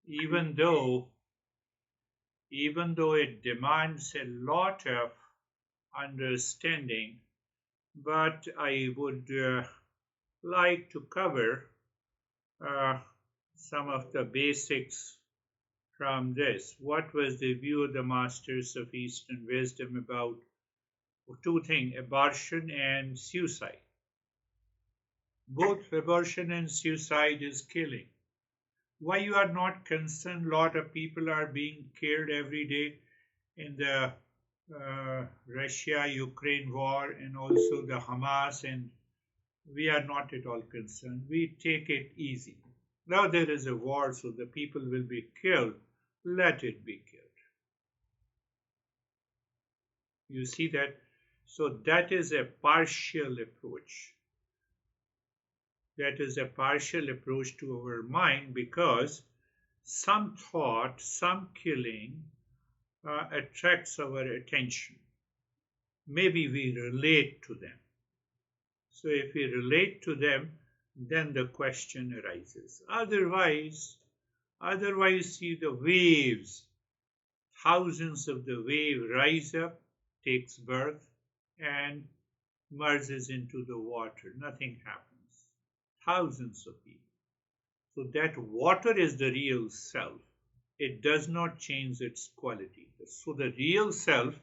even though it demands a lot of understanding, but I would like to cover uh, some of the basics from this. What was the view of the masters of Eastern wisdom about two things, abortion and suicide? Both abortion and suicide is killing. Why you are not concerned? A lot of people are being killed every day in the Russia-Ukraine war and also the Hamas, and we are not at all concerned. We take it easy. Now there is a war, so the people will be killed. Let it be killed. You see that? So that is a partial approach. That is a partial approach to our mind because some thought, some killing attracts our attention. Maybe we relate to them. So if we relate to them, then the question arises. Otherwise, see the waves, thousands of the wave rise up, takes birth, and merges into the water. Nothing happens. Thousands of people. So that water is the real self. It does not change its quality. So the real self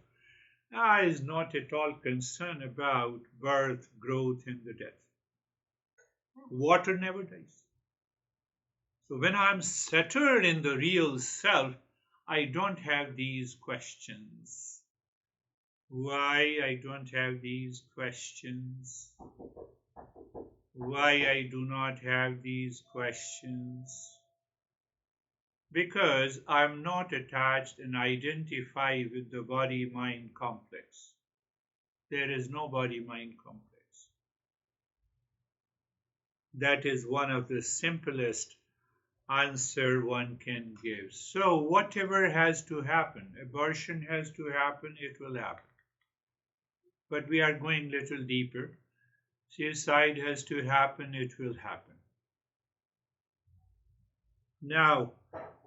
is not at all concerned about birth, growth, and the death. Water never dies. So when I'm centered in the real self, I don't have these questions. Why I don't have these questions? Why I do not have these questions? Because I'm not attached and identify with the body-mind complex. There is no body-mind complex. That is one of the simplest answer one can give. So whatever has to happen, abortion has to happen, it will happen. But we are going a little deeper. Suicide has to happen, it will happen. Now,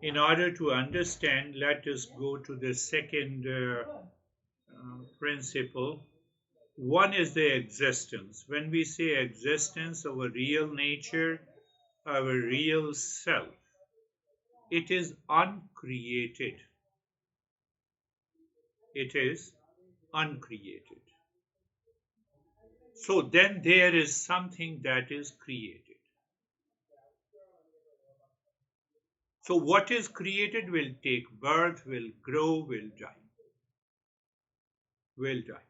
in order to understand, let us go to the second principle. One is the existence. When we say existence, our real nature, our real self, it is uncreated. It is uncreated. So then there is something that is created. So what is created will take birth, will grow, will die. Will die.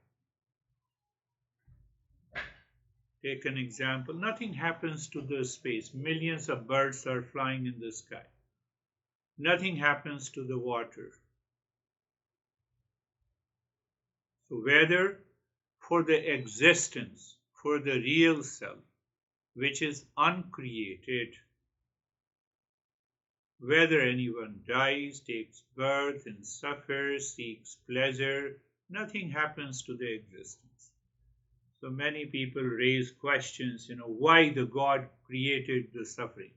Take an example. Nothing happens to the space. Millions of birds are flying in the sky. Nothing happens to the water. So whether for the existence, for the real self, which is uncreated, whether anyone dies, takes birth, and suffers, seeks pleasure, nothing happens to the existence. So many people raise questions, why the God created the suffering.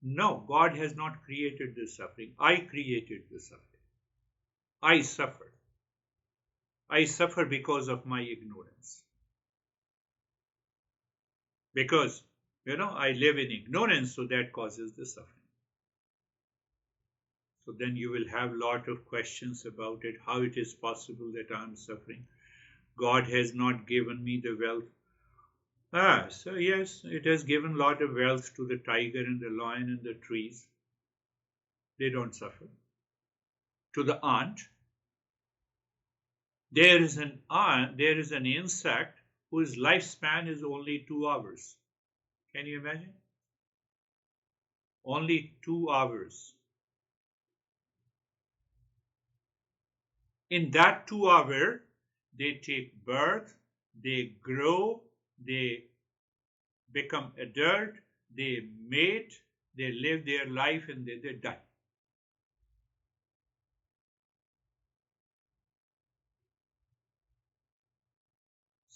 No, God has not created the suffering. I created the suffering. I suffer. I suffer because of my ignorance. Because, I live in ignorance, so that causes the suffering. So then you will have a lot of questions about it, how it is possible that I am suffering. God has not given me the wealth. So yes, it has given a lot of wealth to the tiger and the lion and the trees. They don't suffer. To the ant, there is an insect whose lifespan is only 2 hours. Can you imagine? Only 2 hours. In that 2 hour, they take birth, they grow, they become adult, they mate, they live their life, and they die.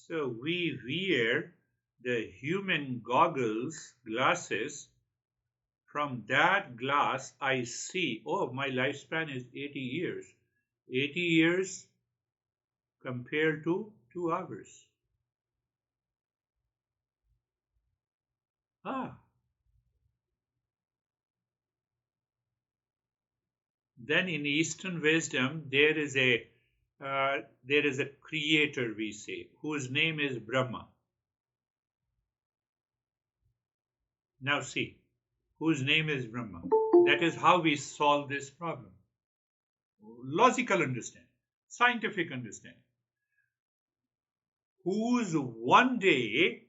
So we wear the human glasses, From that glass, I see, oh, my lifespan is 80 years. 80 years compared to 2 hours. Ah, then in Eastern wisdom, there is a creator, we say, whose name is Brahma. Now see, whose name is Brahma. That is how we solve this problem. Logical understanding, scientific understanding. Whose one day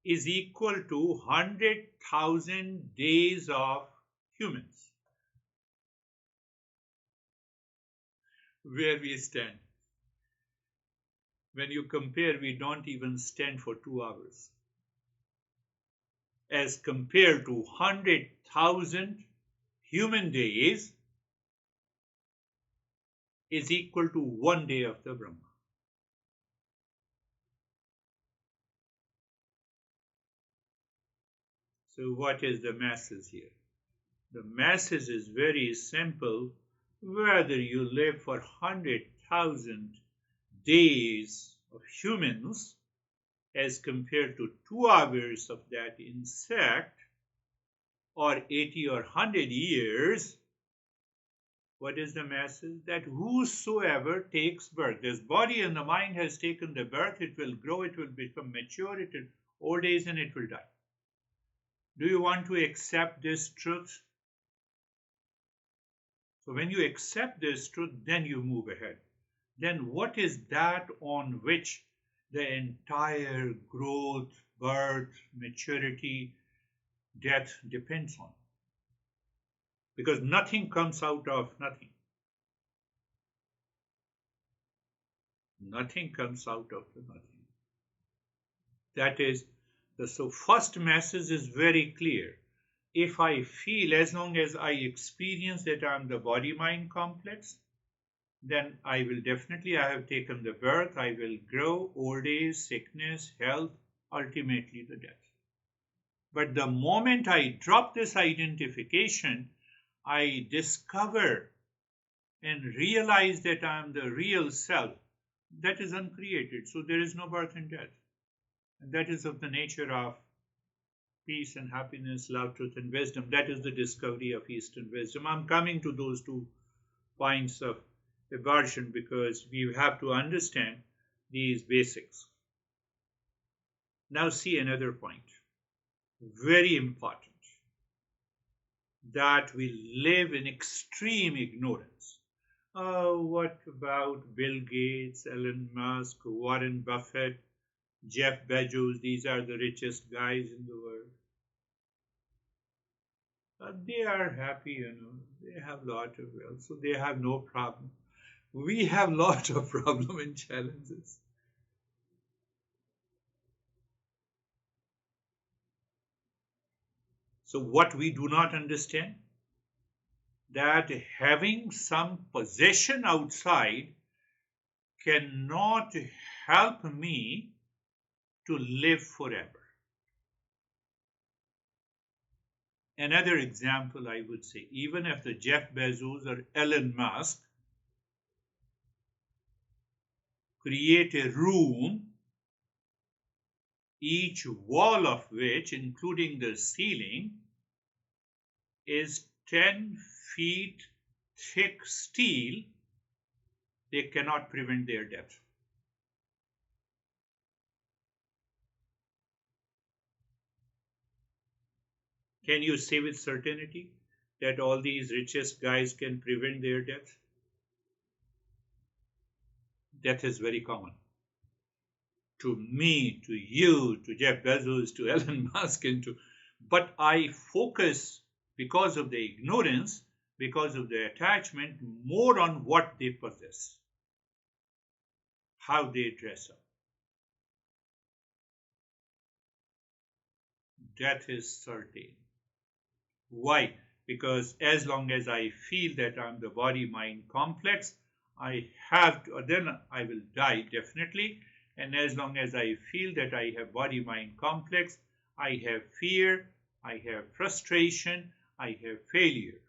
is equal to 100,000 days of humans. Where we stand. When you compare, we don't even stand for 2 hours. As compared to 100,000 human days is equal to one day of the Brahma. So what is the message here? The message is very simple. Whether you live for 100,000 days of humans as compared to 2 hours of that insect, or 80 or 100 years, what is the message? That whosoever takes birth, this body and the mind has taken the birth, it will grow, it will become mature, it will old age, and it will die. Do you want to accept this truth? So when you accept this truth, then you move ahead. Then what is that on which the entire growth, birth, maturity, death depends on? Because nothing comes out of nothing. Nothing comes out of the nothing. That is, so first message is very clear. If I feel, as long as I experience that I am the body-mind complex, then I have taken the birth, I will grow, old age, sickness, health, ultimately the death. But the moment I drop this identification, I discover and realize that I am the real self. That is uncreated, so there is no birth and death. And that is of the nature of peace and happiness, love, truth, and wisdom. That is the discovery of Eastern wisdom. I'm coming to those 2 points of aversion because we have to understand these basics. Now see another point, very important, that we live in extreme ignorance. What about Bill Gates, Elon Musk, Warren Buffett, Jeff Bezos? These are the richest guys in the world. They are happy, they have a lot of wealth, so they have no problem. We have a lot of problem and challenges. So what we do not understand, that having some possession outside cannot help me to live forever. Another example, I would say, even if the Jeff Bezos or Elon Musk create a room, each wall of which, including the ceiling, is 10 feet thick steel, they cannot prevent their death. Can you say with certainty that all these richest guys can prevent their death? Death is very common. To me, to you, to Jeff Bezos, to Elon Musk, but I focus, because of the ignorance, because of the attachment, more on what they possess, how they dress up. Death is certain. Why? Because as long as I feel that I'm the body-mind complex, I have to, then I will die definitely. And as long as I feel that I have body-mind complex, I have fear, I have frustration, I have failure.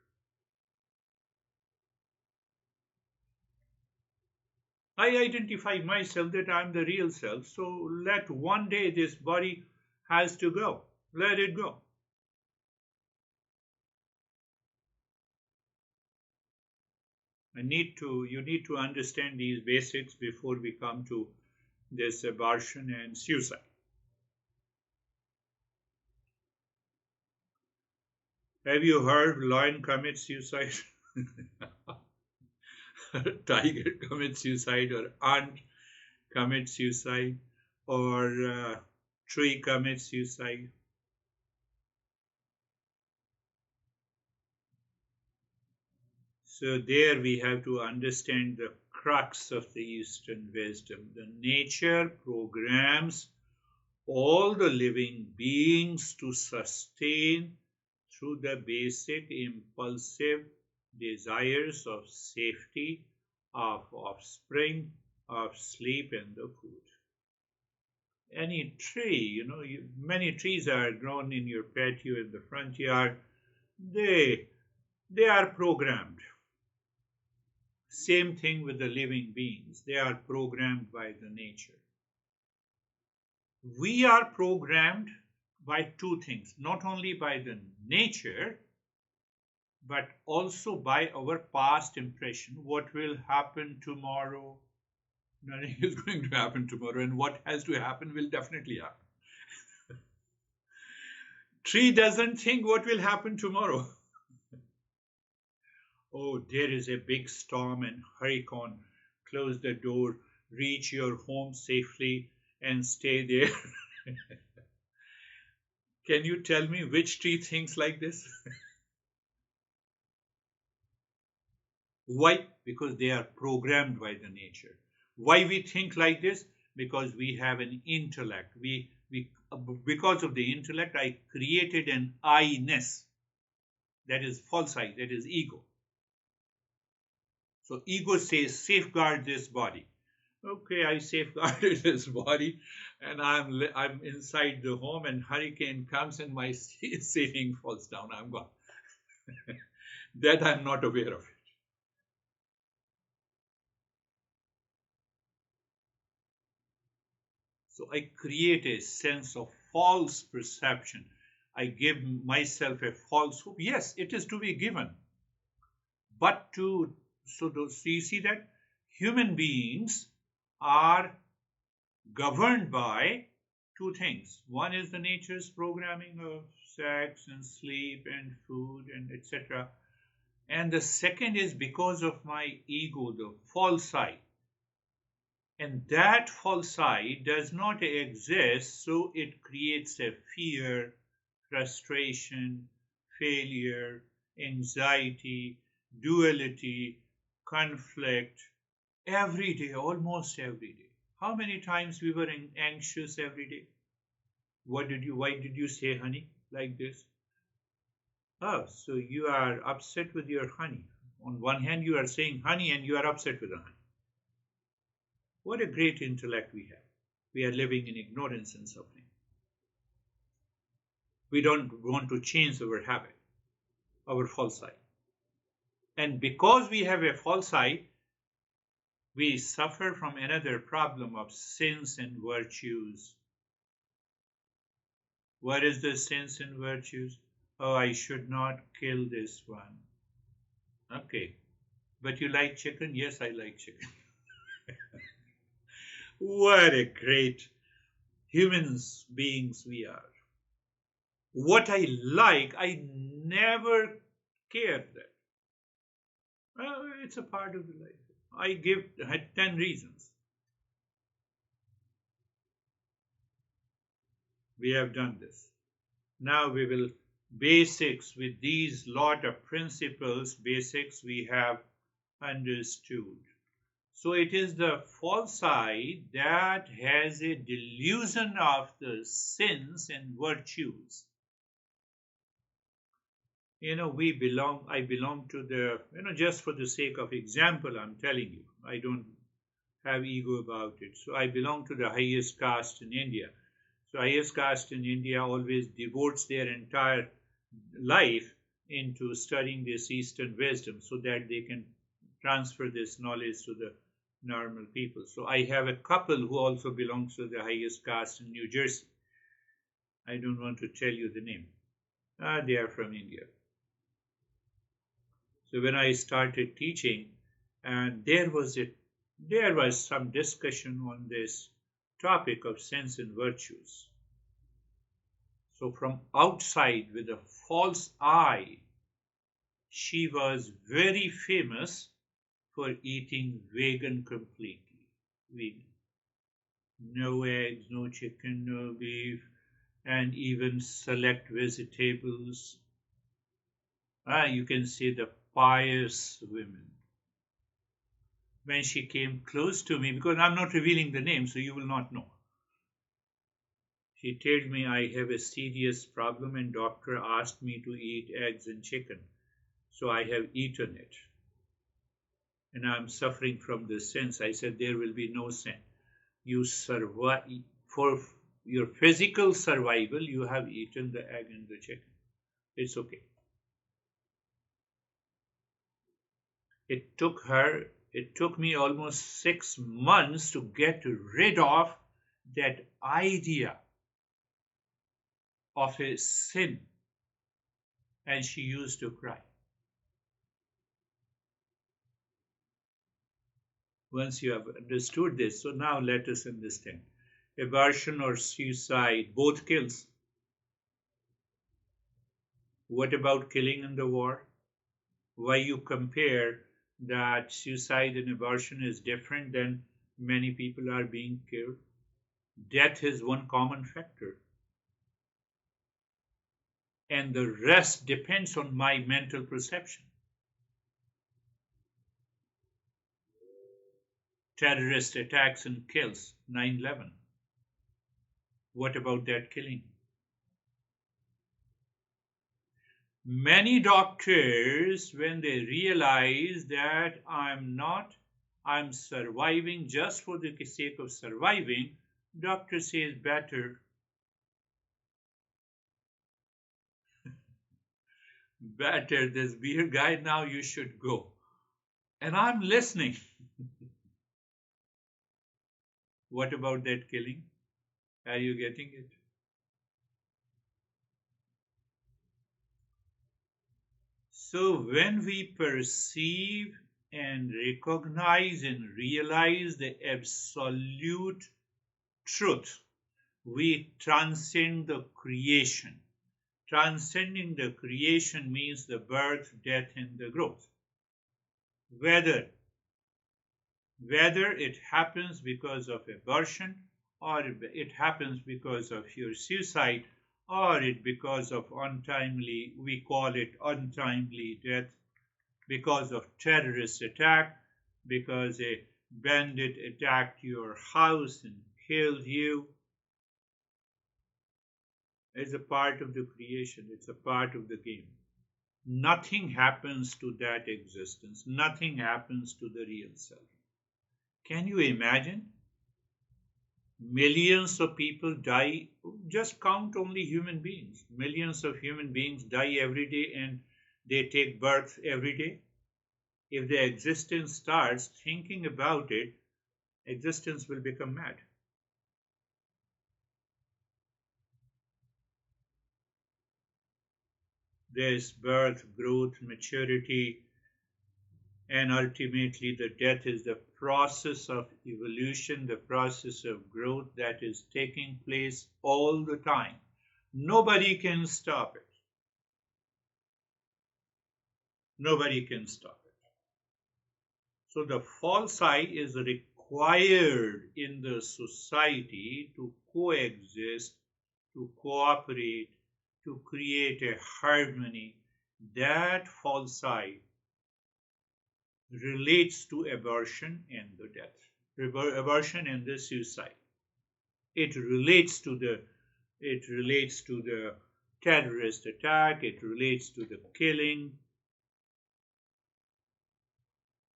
I identify myself that I'm the real self, so let one day this body has to go. Let it go. You need to understand these basics before we come to this abortion and suicide. Have you heard lion commits suicide? Tiger commits suicide, or ant commits suicide, or tree commits suicide? So there we have to understand the crux of the Eastern wisdom. The nature programs all the living beings to sustain through the basic impulsive desires of safety, of offspring, of sleep, and the food. Any tree, many trees are grown in your patio in the front yard. They are programmed. Same thing with the living beings. They are programmed by the nature. We are programmed by two things, not only by the nature, but also by our past impression. What will happen tomorrow? Nothing is going to happen tomorrow, and what has to happen will definitely happen. Tree doesn't think what will happen tomorrow. Oh, there is a big storm and hurricane. Close the door, reach your home safely, and stay there. Can you tell me which tree thinks like this? Why? Because they are programmed by the nature. Why we think like this? Because we have an intellect. Because of the intellect, I created an I-ness. That is false I, that is ego. So ego says, safeguard this body. Okay, I safeguarded this body, and I'm inside the home, and hurricane comes and my ceiling falls down. I'm gone. That I'm not aware of it. So I create a sense of false perception. I give myself a false hope. Yes, it is to be given. But so you see that human beings are governed by two things. One is the nature's programming of sex and sleep and food and etc. And the second is because of my ego, the false I. And that false I does not exist, so it creates a fear, frustration, failure, anxiety, duality, conflict, every day, almost every day. How many times we were anxious every day? Why did you say honey like this? Oh, so you are upset with your honey. On one hand, you are saying honey and you are upset with the honey. What a great intellect we have. We are living in ignorance and suffering. We don't want to change our habit, our false I. And because we have a false I, we suffer from another problem of sins and virtues. What is the sins and virtues? Oh, I should not kill this one. Okay. But you like chicken? Yes, I like chicken. What a great humans beings we are. What I like, I never cared that. Well, it's a part of the life. I had 10 reasons. We have done this. Now we will basics with these lot of principles, basics we have understood. So it is the false I that has a delusion of the sins and virtues. I belong to the, just for the sake of example, I'm telling you, I don't have ego about it. So I belong to the highest caste in India. So highest caste in India always devotes their entire life into studying this Eastern wisdom so that they can transfer this knowledge to the normal people. So I have a couple who also belongs to the highest caste in New Jersey. I don't want to tell you the name. They are from India. So when I started teaching, and there was some discussion on this topic of sense and virtues. So from outside, with a false eye, she was very famous for eating vegan completely. Vegan. No eggs, no chicken, no beef, and even select vegetables. You can see the pious women. When she came close to me, because I'm not revealing the name, so you will not know. She told me I have a serious problem and doctor asked me to eat eggs and chicken. So I have eaten it. And I'm suffering from this sense. I said, there will be no sin. You survive for your physical survival, you have eaten the egg and the chicken. It's okay. It took me almost 6 months to get rid of that idea of a sin. And she used to cry. Once you have understood this, so now let us understand. Abortion or suicide, both kills. What about killing in the war? Why you compare that suicide and abortion is different than many people are being killed? Death is one common factor. And the rest depends on my mental perception. Terrorist attacks and kills, 9/11. What about that killing? Many doctors, when they realize that I'm surviving just for the sake of surviving, doctor says better this beer guy, now you should go. And I'm listening. What about that killing? Are you getting it? So when we perceive and recognize and realize the absolute truth, we transcend the creation. Transcending the creation means the birth, death, and the growth. Whether it happens because of abortion, or it happens because of your suicide, or it because of untimely, we call it untimely death, because of terrorist attack, because a bandit attacked your house and killed you. It's a part of the creation, it's a part of the game. Nothing happens to that existence, nothing happens to the real self. Can you imagine? Millions of people die, just count only human beings. Millions of human beings die every day and they take birth every day. If the existence starts thinking about it, existence will become mad. There's birth, growth, maturity, and ultimately the death is the process of evolution, the process of growth that is taking place all the time. Nobody can stop it. Nobody can stop it. So the false I is required in the society to coexist, to cooperate, to create a harmony. That false I relates to abortion and the death, abortion and the suicide. It relates to the terrorist attack. It relates to the killing.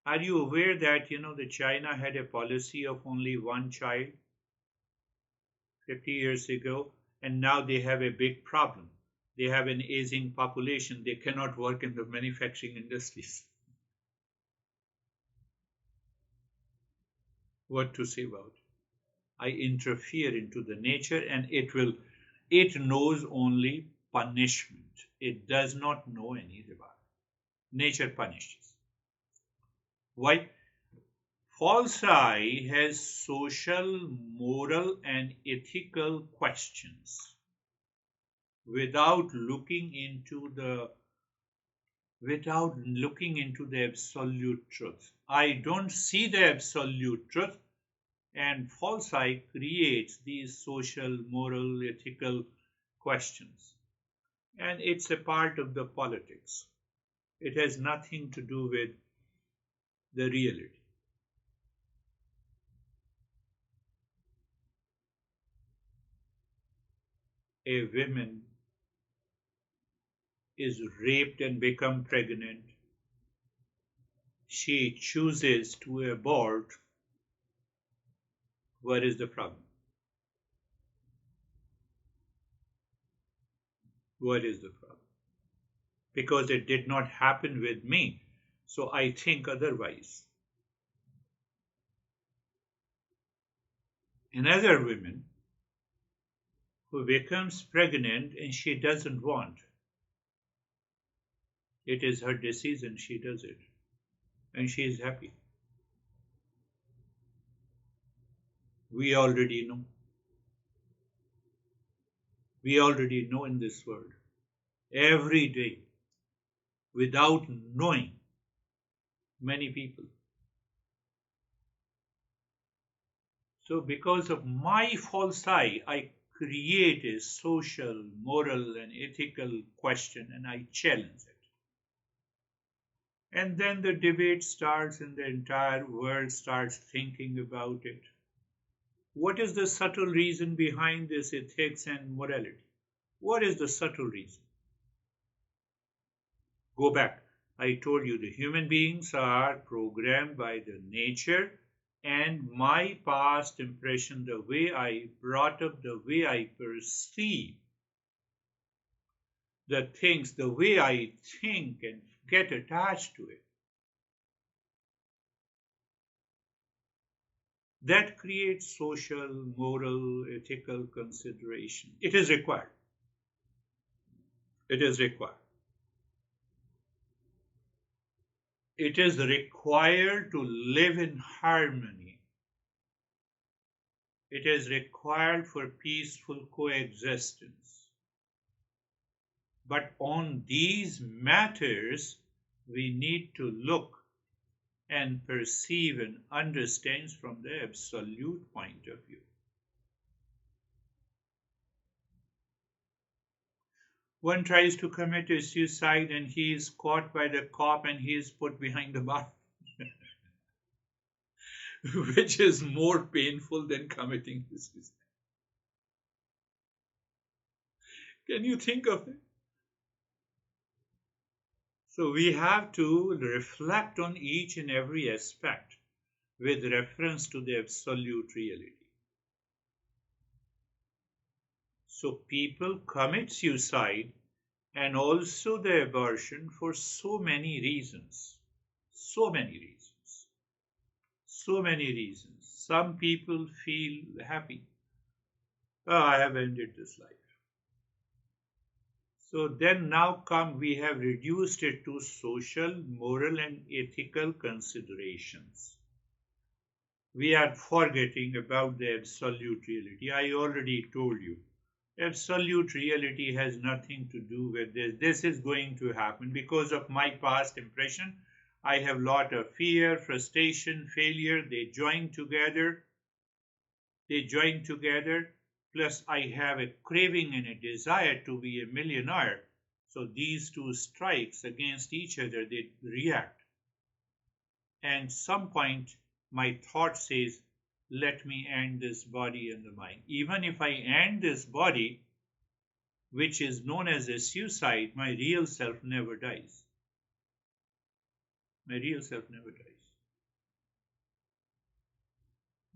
Are you aware that the China had a policy of only one child? 50 years ago, and now they have a big problem. They have an aging population. They cannot work in the manufacturing industries. What to say about it? I interfere into the nature, and it knows only punishment. It does not know any reward. Nature punishes. Why? False I has social, moral, and ethical questions without looking into the absolute truth. I don't see the absolute truth, and false I creates these social, moral, ethical questions. And it's a part of the politics. It has nothing to do with the reality. A woman is raped and become pregnant. She chooses to abort. What is the problem? What is the problem? Because it did not happen with me, so I think otherwise. Another woman who becomes pregnant and she doesn't want. It is her decision, she does it, and she is happy. We already know. We already know in this world. Every day, without knowing, many people. So, because of my false I create a social, moral, and ethical question and I challenge it. And then the debate starts and the entire world starts thinking about it. What is the subtle reason behind this ethics and morality? What is the subtle reason? Go back. I told you the human beings are programmed by the nature and my past impression, the way I brought up, the way I perceive the things, the way I think and get attached to it. That creates social, moral, ethical consideration. It is required. It is required. It is required to live in harmony. It is required for peaceful coexistence. But on these matters, we need to look and perceive and understand from the absolute point of view. One tries to commit a suicide and he is caught by the cop and he is put behind the bar, which is more painful than committing suicide. Can you think of it? So we have to reflect on each and every aspect with reference to the absolute reality. So people commit suicide and also the abortion for so many reasons. So many reasons. So many reasons. Some people feel happy. Oh, I have ended this life. So then now we have reduced it to social, moral, and ethical considerations. We are forgetting about the absolute reality. I already told you. Absolute reality has nothing to do with this. This is going to happen because of my past impression. I have a lot of fear, frustration, failure. They join together. Plus, I have a craving and a desire to be a millionaire. So these two strikes against each other, they react. And some point, my thought says, let me end this body and the mind. Even if I end this body, which is known as a suicide, my real self never dies. My real self never dies.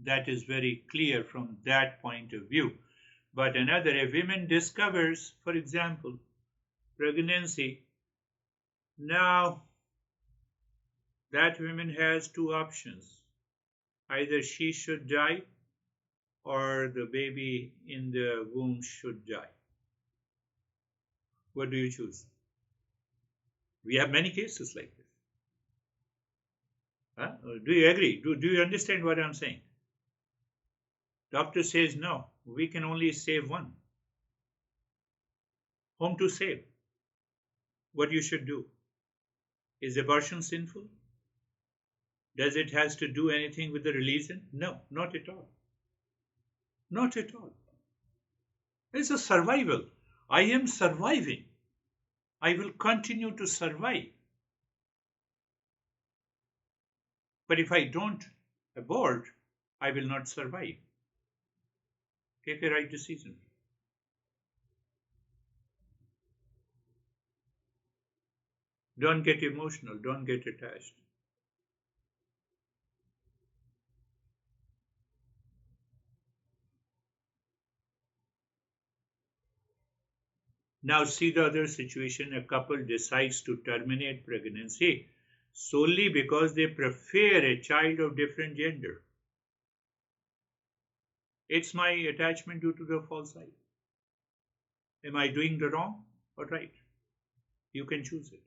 That is very clear from that point of view. But another, a woman discovers, for example, pregnancy. Now, that woman has two options. Either she should die or the baby in the womb should die. What do you choose? We have many cases like this. Huh? Do you agree? Do you understand what I'm saying? Doctor says no, we can only save one. Whom to save? What you should do? Is abortion sinful? Does it has to do anything with the religion? No, not at all. Not at all. It's a survival. I am surviving. I will continue to survive. But if I don't abort, I will not survive. Take a right decision. Don't get emotional. Don't get attached. Now see the other situation. A couple decides to terminate pregnancy solely because they prefer a child of different gender. It's my attachment due to the false I. Am I doing the wrong or right? You can choose it.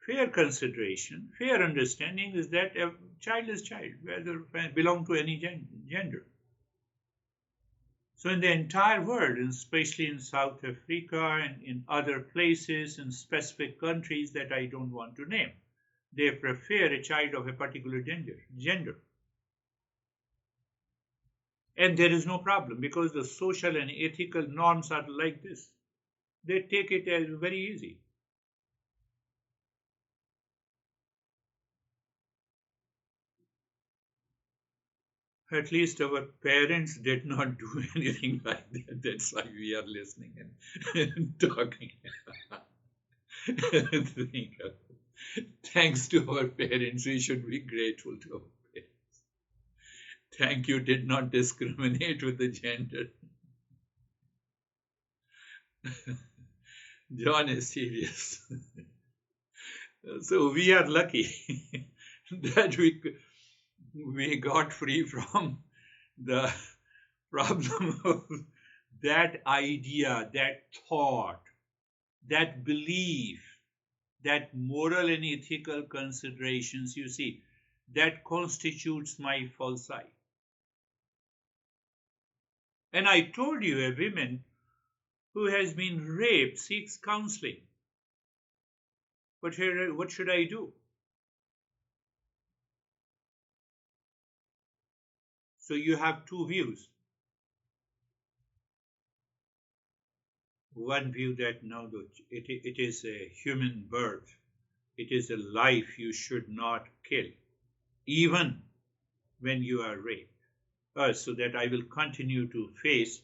Fair consideration, fair understanding is that a child is child, whether belong to any gender. So in the entire world, and especially in South Africa and in other places in specific countries that I don't want to name, they prefer a child of a particular gender. And there is no problem because the social and ethical norms are like this. They take it as very easy. At least our parents did not do anything like that. That's why we are listening and talking. Thanks to our parents, we should be grateful to our parents. Thank you, did not discriminate with the gender. John is serious. So we are lucky that we got free from the problem of that idea, that thought, that belief, that moral and ethical considerations, you see, that constitutes my false I. And I told you, a woman who has been raped seeks counseling. What should I do? So you have two views. One view that no, it is a human birth. It is a life you should not kill, even when you are raped. So that I will continue to face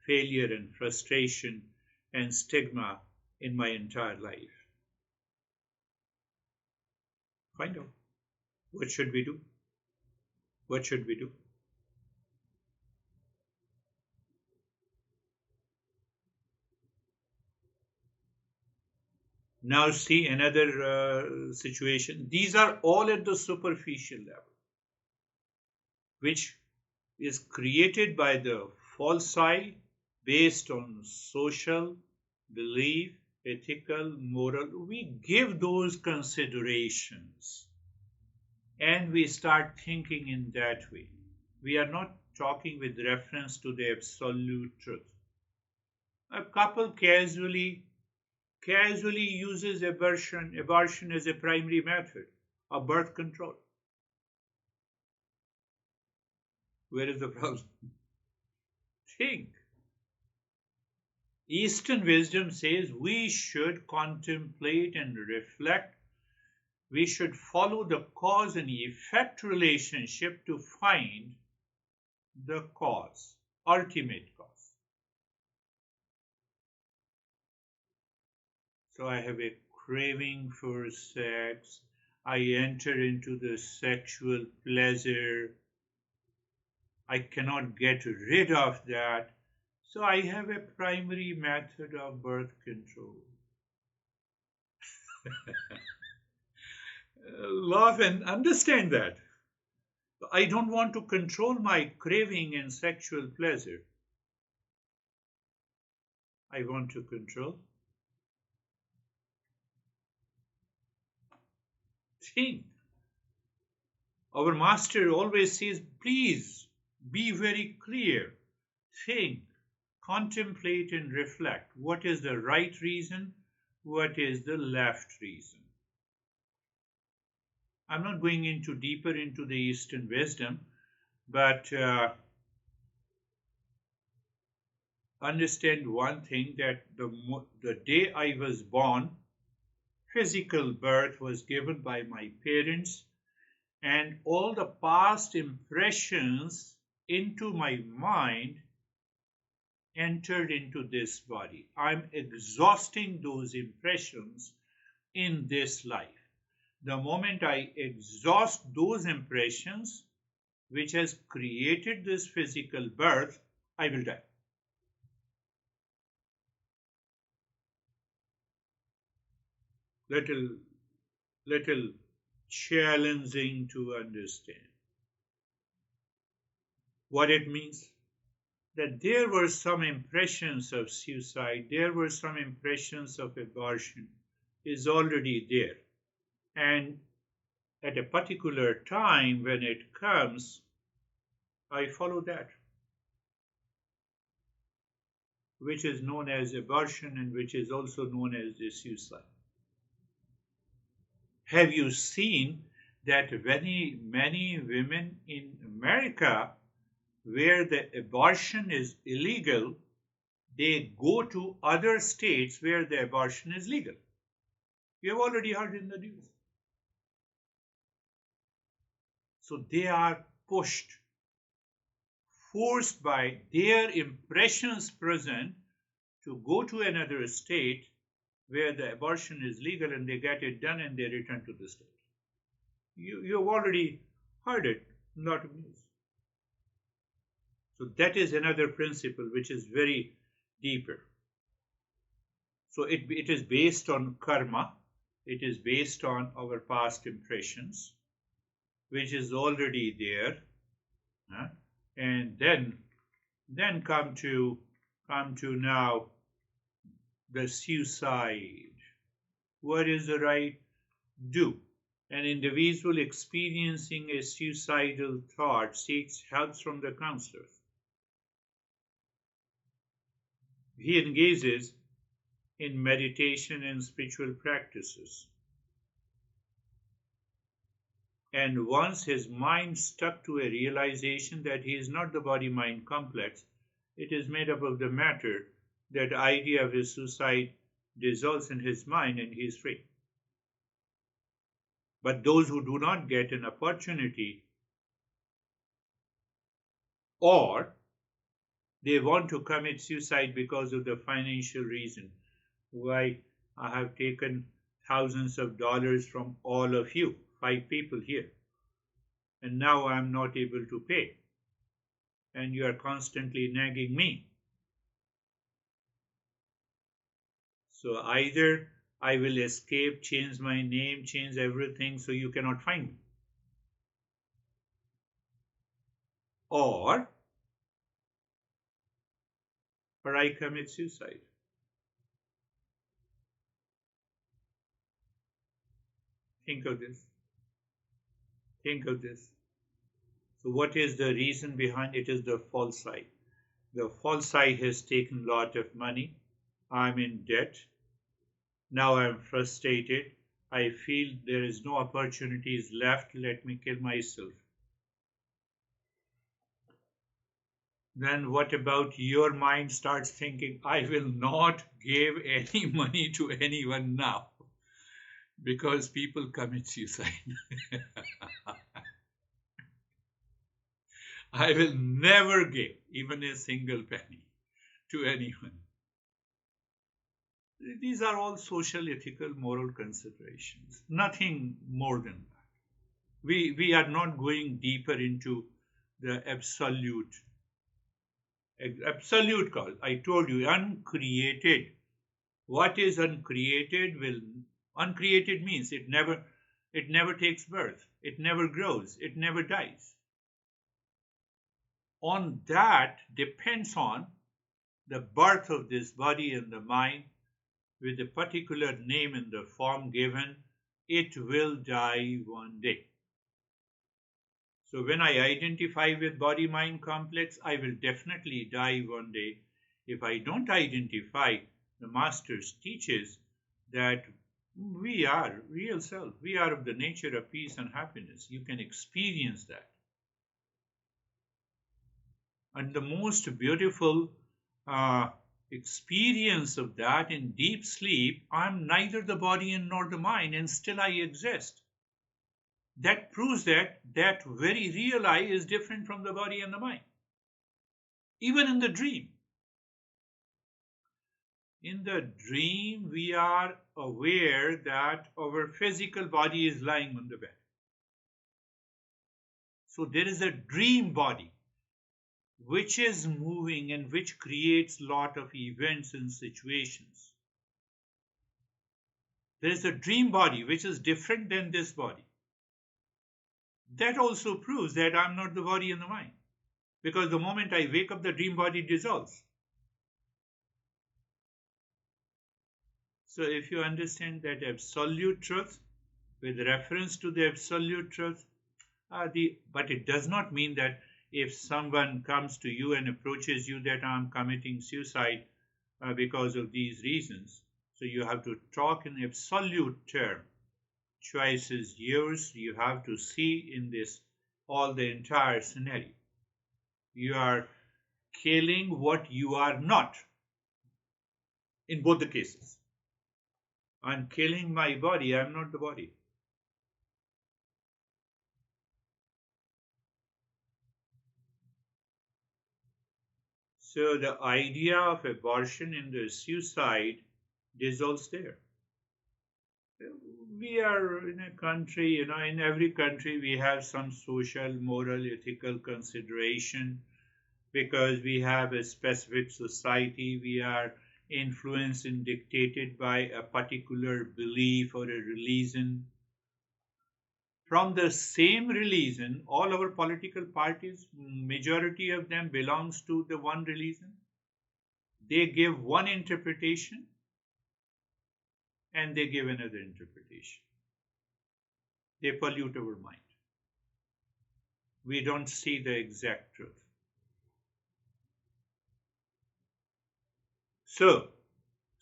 failure and frustration and stigma in my entire life. Find out. What should we do? What should we do? Now see another situation. These are all at the superficial level, which is created by the false I based on social, belief, ethical, moral. We give those considerations and we start thinking in that way. We are not talking with reference to the absolute truth. A couple casually uses abortion as a primary method of birth control. Where is the problem? Think. Eastern wisdom says we should contemplate and reflect. We should follow the cause and effect relationship to find the cause, ultimate cause. So I have a craving for sex. I enter into the sexual pleasure. I cannot get rid of that. So I have a primary method of birth control. Love and understand that. I don't want to control my craving and sexual pleasure. I want to control. Think. Our master always says, please be very clear. Think, contemplate, and reflect. What is the right reason? What is the left reason? I'm not going into deeper into the Eastern wisdom, but understand one thing, that the day I was born, physical birth was given by my parents, and all the past impressions into my mind entered into this body. I'm exhausting those impressions in this life. The moment I exhaust those impressions, which has created this physical birth, I will die. Little challenging to understand. What it means? That there were some impressions of suicide, there were some impressions of abortion, is already there. And at a particular time when it comes, I follow that, which is known as abortion and which is also known as the suicide. Have you seen that many women in America, where the abortion is illegal, they go to other states where the abortion is legal? You have already heard in the news. So they are pushed, forced by their impressions present to go to another state where the abortion is legal, and they get it done and they return to the state. You have already heard it, not news. So that is another principle which is very deeper. So it is based on karma. It is based on our past impressions, which is already there. And then come to now the suicide. What is the right do? An individual experiencing a suicidal thought seeks help from the counselors. He engages in meditation and spiritual practices. And once his mind stuck to a realization that he is not the body-mind complex, it is made up of the matter, that idea of his suicide dissolves in his mind and he is free. But those who do not get an opportunity, or they want to commit suicide because of the financial reason, why I have taken thousands of dollars from all of you, 5 people here, and now I'm not able to pay, and you are constantly nagging me. So either I will escape, change my name, change everything so you cannot find me, or I commit suicide. Think of this. Think of this. So what is the reason behind it? Is the false I. The false I has taken a lot of money. I'm in debt. Now I'm frustrated. I feel there is no opportunities left. Let me kill myself. Then what about your mind starts thinking, I will not give any money to anyone now, because people commit suicide. I will never give even a single penny to anyone. These are all social, ethical, moral considerations, nothing more than that. We are not going deeper into the absolute cause. I told you, uncreated. What is uncreated uncreated means it never takes birth, it never grows, it never dies. On that depends on the birth of this body and the mind with a particular name in the form given. It will die one day. So when I identify with body-mind complex, I will definitely die one day. If I don't identify, the Masters teaches that we are real self. We are of the nature of peace and happiness. You can experience that. And the most beautiful experience of that in deep sleep, I'm neither the body nor the mind, and still I exist. That proves that that very real I is different from the body and the mind. Even in the dream. In the dream, we are aware that our physical body is lying on the bed. So there is a dream body which is moving and which creates a lot of events and situations. There is a dream body which is different than this body. That also proves that I'm not the body and the mind. Because the moment I wake up, the dream body dissolves. So if you understand that absolute truth, with reference to the absolute truth, but it does not mean that if someone comes to you and approaches you that I'm committing suicide because of these reasons, so you have to talk in absolute term. Choice is yours. You have to see in this all the entire scenario. You are killing what you are not in both the cases. I'm killing my body. I'm not the body. So the idea of abortion in the suicide dissolves there. We are in a country, in every country we have some social, moral, ethical consideration because we have a specific society. We are influenced and dictated by a particular belief or a religion. From the same religion, all our political parties, majority of them belongs to the one religion. They give one interpretation and they give another interpretation. They pollute our mind. We don't see the exact truth. So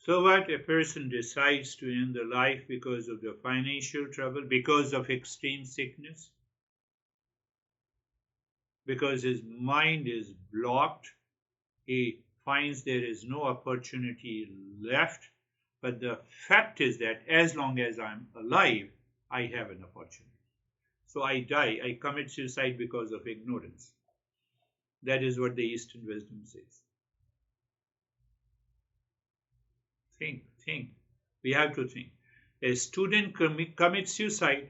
what? A person decides to end the life because of the financial trouble, because of extreme sickness, because his mind is blocked. He finds there is no opportunity left. But the fact is that as long as I'm alive, I have an opportunity. So I die, I commit suicide because of ignorance. That is what the Eastern wisdom says. Think. We have to think. A student commits suicide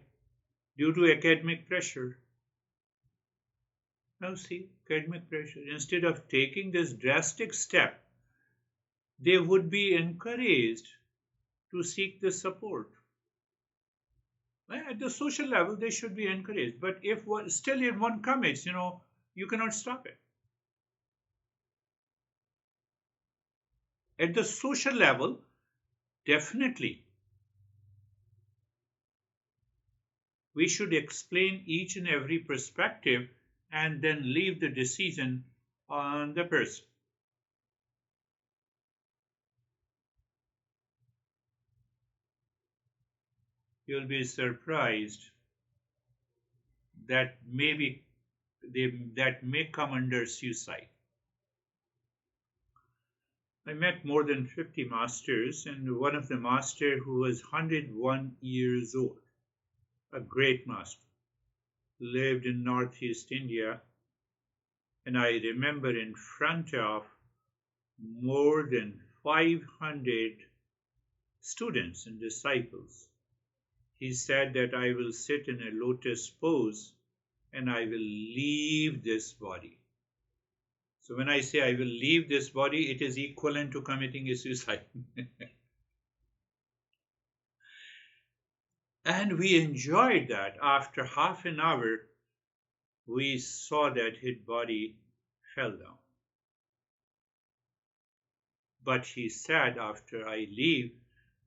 due to academic pressure. Now see, academic pressure. Instead of taking this drastic step, they would be encouraged to seek the support. At the social level, they should be encouraged. But if one commits, you cannot stop it. At the social level, definitely, we should explain each and every perspective and then leave the decision on the person. You'll be surprised that that may come under suicide. I met more than 50 masters, and one of the master who was 101 years old, a great master, lived in Northeast India, and I remember in front of more than 500 students and disciples, he said that I will sit in a lotus pose and I will leave this body. So when I say I will leave this body, it is equivalent to committing a suicide. And we enjoyed that. After half an hour, we saw that his body fell down. But he said, after I leave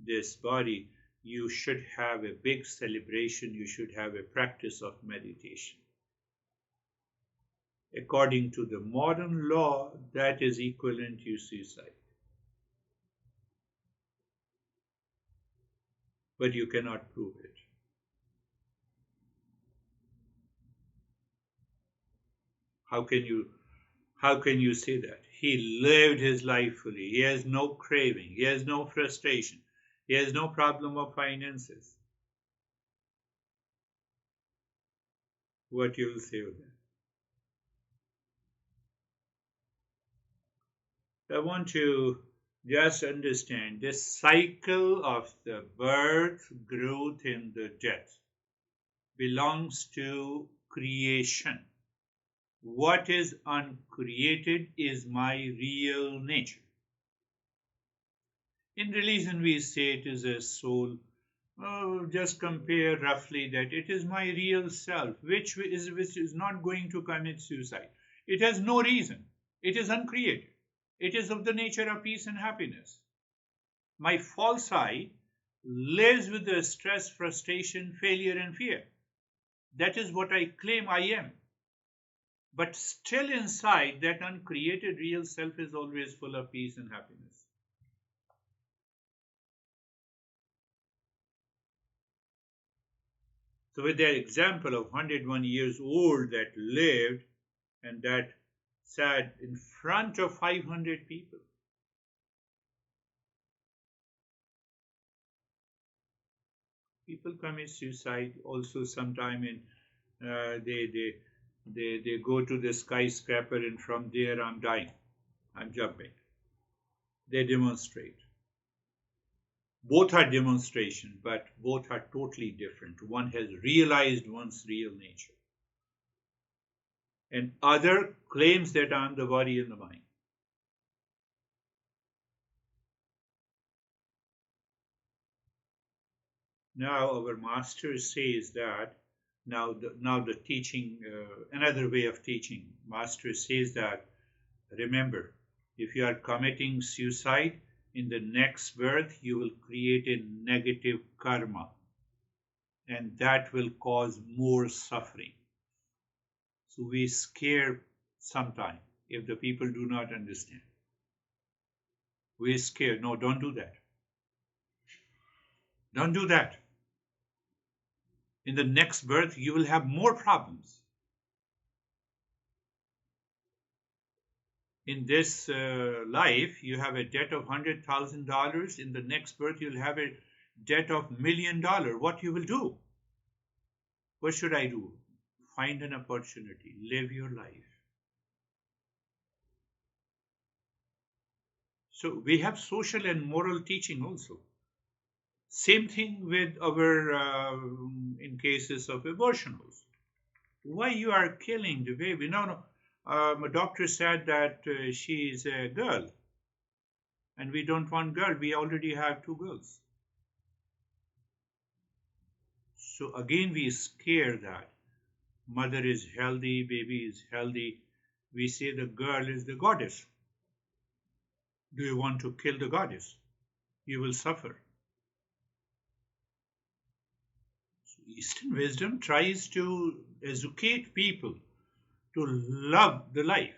this body, you should have a big celebration, you should have a practice of meditation. According to the modern law, that is equivalent to suicide. But you cannot prove it. How can you say that? He lived his life fully. He has no craving. He has no frustration. He has no problem of finances. What you will say of that? I want to just understand this cycle of the birth, growth, and the death belongs to creation. What is uncreated is my real nature. In religion, we say it is a soul. Oh, just compare roughly that it is my real self, which is not going to commit suicide. It has no reason. It is uncreated. It is of the nature of peace and happiness. My false I lives with the stress, frustration, failure, and fear. That is what I claim I am. But still inside, that uncreated real self is always full of peace and happiness. So with that example of 101 years old that lived and that sat in front of 500 people. People commit suicide also sometime in they go to the skyscraper and from there I'm dying, I'm jumping. They demonstrate. Both are demonstration, but both are totally different. One has realized one's real nature, and other claims that I'm the body and the mind. Now our master says that now the teaching, another way of teaching, master says that remember, if you are committing suicide, in the next birth you will create a negative karma, and that will cause more suffering. So we scare sometimes if the people do not understand. We scare. No, don't do that. Don't do that. In the next birth, you will have more problems. In this life, you have a debt of $100,000. In the next birth, you'll have a debt of $1 million. What you will do? What should I do? Find an opportunity. Live your life. So we have social and moral teaching also. Same thing with our, in cases of abortion also. Why you are killing the baby? No. A doctor said that she is a girl. And we don't want girl. We already have two girls. So again we scare that. Mother is healthy, baby is healthy. We say the girl is the goddess. Do you want to kill the goddess? You will suffer. Eastern wisdom tries to educate people to love the life,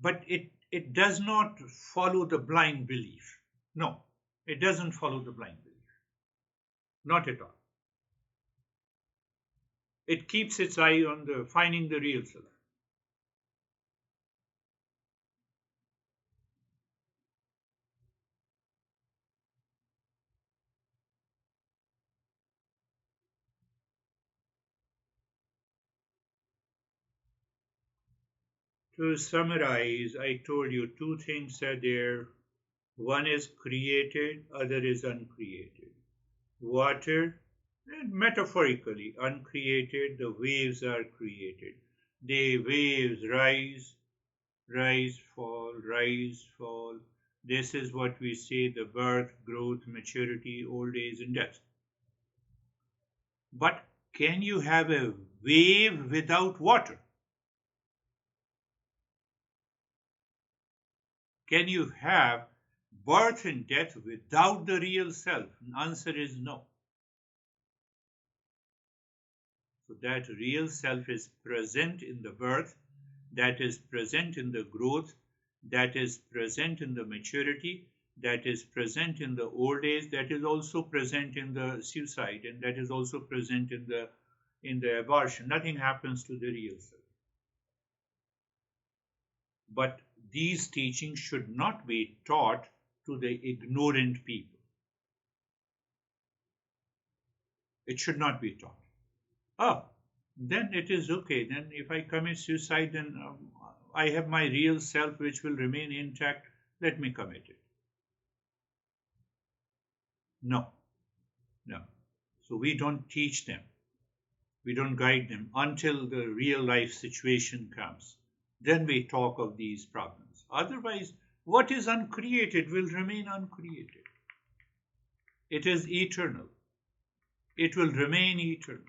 but it does not follow the blind belief. No, it doesn't follow the blind belief. Not at all. It keeps its eye on the finding the real self. To summarize, I told you two things are there. One is created, other is uncreated. Water And metaphorically, uncreated, the waves are created. The waves rise, rise, fall, rise, fall. This is what we say the birth, growth, maturity, old age, and death. But can you have a wave without water? Can you have birth and death without the real self? The answer is no. So that real self is present in the birth, that is present in the growth, that is present in the maturity, that is present in the old age, that is also present in the suicide, and that is also present in the abortion. Nothing happens to the real self. But these teachings should not be taught to the ignorant people. It should not be taught. Oh, then it is okay. Then if I commit suicide, then I have my real self which will remain intact. Let me commit it. No, no. So we don't teach them. We don't guide them until the real life situation comes. Then we talk of these problems. Otherwise, what is uncreated will remain uncreated. It is eternal. It will remain eternal.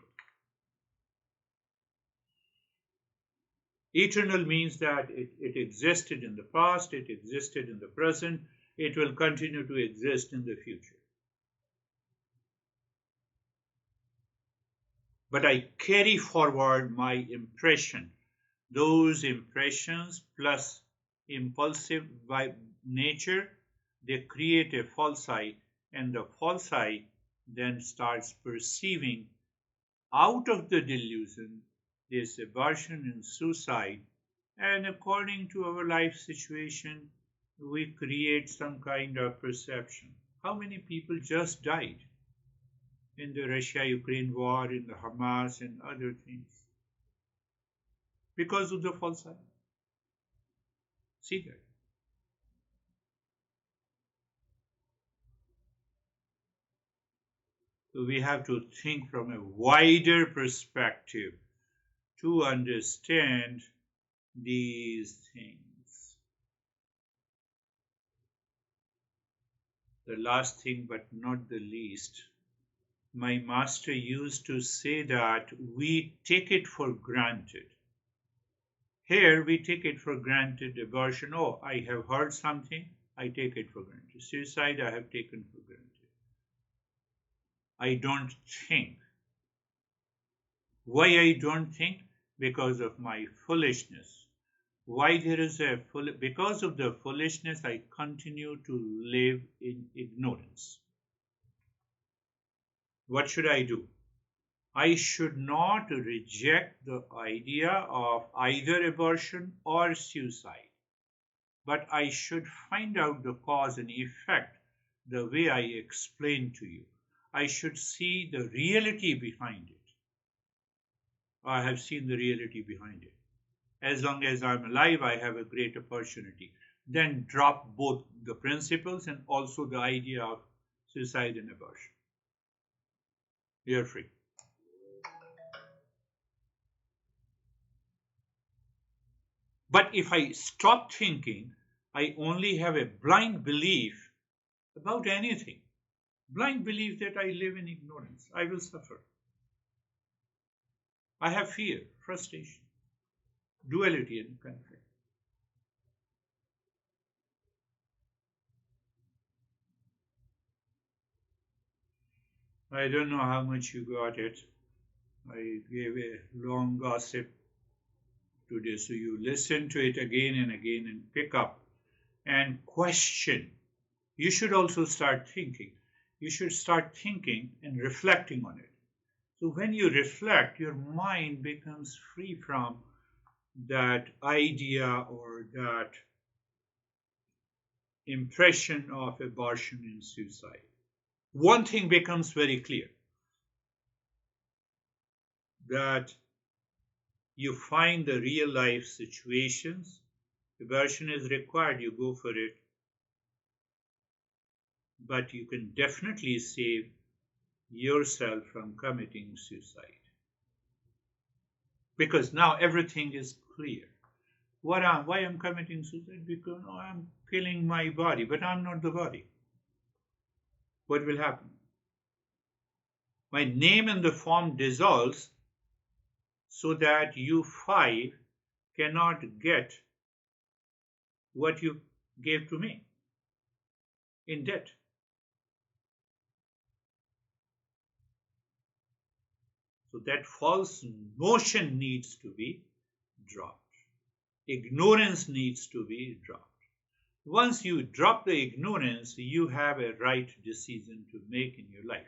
Eternal means that it existed in the past, it existed in the present, it will continue to exist in the future. But I carry forward my impression. Those impressions plus impulsive by nature, they create a false I, and the false I then starts perceiving out of the delusion this abortion and suicide, and according to our life situation, we create some kind of perception. How many people just died in the Russia-Ukraine war, in the Hamas and other things? Because of the false I. See that. So we have to think from a wider perspective to understand these things. The last thing, but not the least, my master used to say that we take it for granted. Here we take it for granted. Abortion, oh, I have heard something, I take it for granted. Suicide, I have taken for granted. I don't think. Why I don't think? Because of my foolishness. Why there is because of the foolishness, I continue to live in ignorance. What should I do? I should not reject the idea of either abortion or suicide, but I should find out the cause and effect the way I explained to you. I should see the reality behind it. I have seen the reality behind it. As long as I'm alive, I have a great opportunity. Then drop both the principles and also the idea of suicide and abortion. You're free. But if I stop thinking, I only have a blind belief about anything. Blind belief that I live in ignorance. I will suffer. I have fear, frustration, duality, and conflict. I don't know how much you got it. I gave a long gossip today, so you listen to it again and again and pick up and question. You should also start thinking. You should start thinking and reflecting on it. So when you reflect, your mind becomes free from that idea or that impression of abortion and suicide. One thing becomes very clear, that you find the real life situations. Abortion is required, you go for it. But you can definitely save yourself from committing suicide. Because now everything is clear. Why I'm committing suicide? Because I'm killing my body, but I'm not the body. What will happen? My name and the form dissolves so that you five cannot get what you gave to me in debt. So that false notion needs to be dropped. Ignorance needs to be dropped. Once you drop the ignorance, you have a right decision to make in your life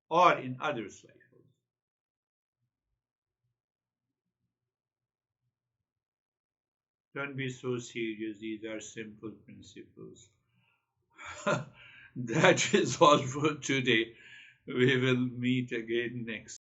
or in others' life. Don't be so serious. These are simple principles. That is all for today. We will meet again next.